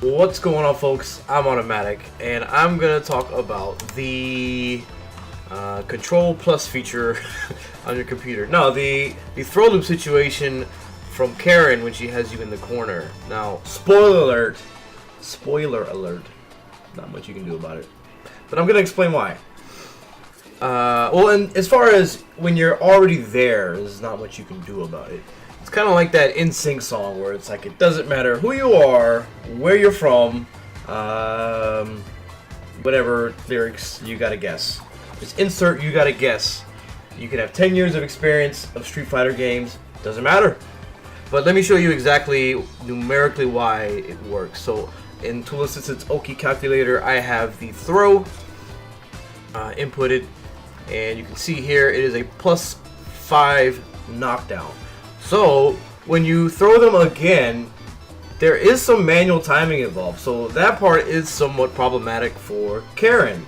What's going on, folks? I'm AutoMattock, and I'm gonna talk about the Control Plus feature on your computer. No, the throw loop situation from Karin when she has you in the corner. Now, spoiler alert, not much you can do about it, but I'm gonna explain why. Well, and as far as when you're already there, there's not much you can do about it. It's kind of like that NSYNC song where it's like it doesn't matter who you are, where you're from, whatever lyrics you gotta guess. Just insert you gotta guess. You can have 10 years of experience of Street Fighter games, doesn't matter. But let me show you exactly numerically why it works. So in Tool Assistant's Oki calculator, I have the throw inputted, and you can see here it is a +5 knockdown. So when you throw them again, there is some manual timing involved, so that part is somewhat problematic for Karin.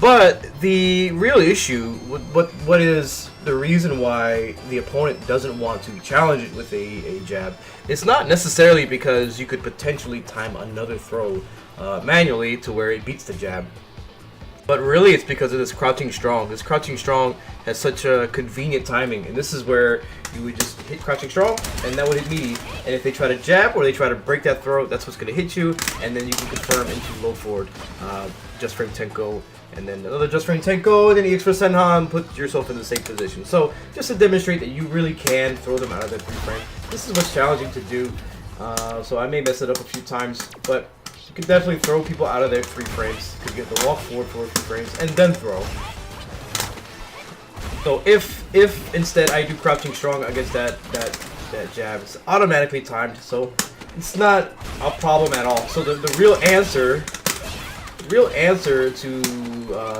But the real issue, what is the reason why the opponent doesn't want to challenge it with a jab, it's not necessarily because you could potentially time another throw manually to where it beats the jab. But really, it's because of this crouching strong. This crouching strong has such a convenient timing, and this is where you would just hit crouching strong, and that would hit me. And if they try to jab or they try to break that throw, that's what's going to hit you, and then you can confirm into low forward, just frame Tenko, and then another just frame Tenko, and then EX for Senhan, put yourself in the same position. So just to demonstrate that you really can throw them out of that 3 frame. This is what's challenging to do, so I may mess it up a few times, but you can definitely throw people out of their 3 frames. You can get the walk forward for 3 frames and then throw. So if instead I do crouching strong against that jab, it's automatically timed, so it's not a problem at all. So the real answer to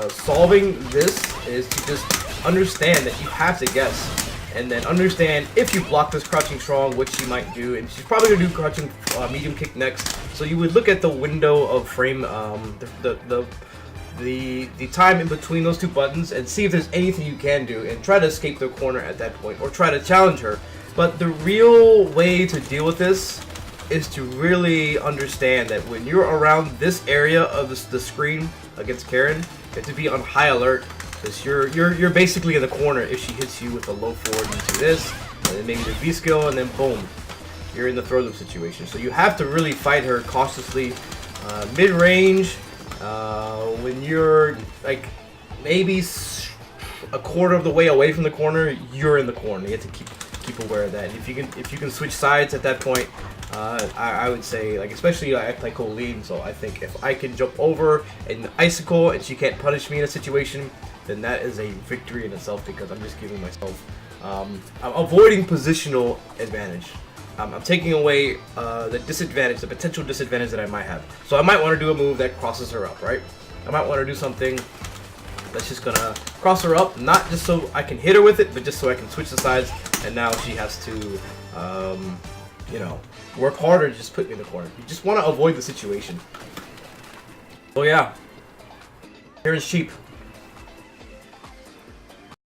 solving this is to just understand that you have to guess. And then understand if you block this crouching strong, which she might do, and she's probably gonna do crouching medium kick next. So you would look at the window of frame, the time in between those 2 buttons, and see if there's anything you can do, and try to escape the corner at that point, or try to challenge her. But the real way to deal with this is to really understand that when you're around this area of the screen against Karin, you have to be on high alert. You're basically in the corner if she hits you with a low forward into this, and then maybe the V skill, and then boom, you're in the throw loop situation. So you have to really fight her cautiously, mid-range, when you're like maybe a quarter of the way away from the corner, you're in the corner. You have to keep aware of that. And if you can switch sides at that point, I would say, like, especially I play Colleen, so I think if I can jump over an icicle and she can't punish me in a situation, then that is a victory in itself, because I'm just giving myself, I'm avoiding positional advantage. I'm taking away the disadvantage, the potential disadvantage that I might have. So I might want to do a move that crosses her up, right? I might want to do something that's just gonna cross her up, not just so I can hit her with it, but just so I can switch the sides, and now she has to, you know, work harder to just put me in the corner. You just want to avoid the situation. Oh yeah, Karin's cheap.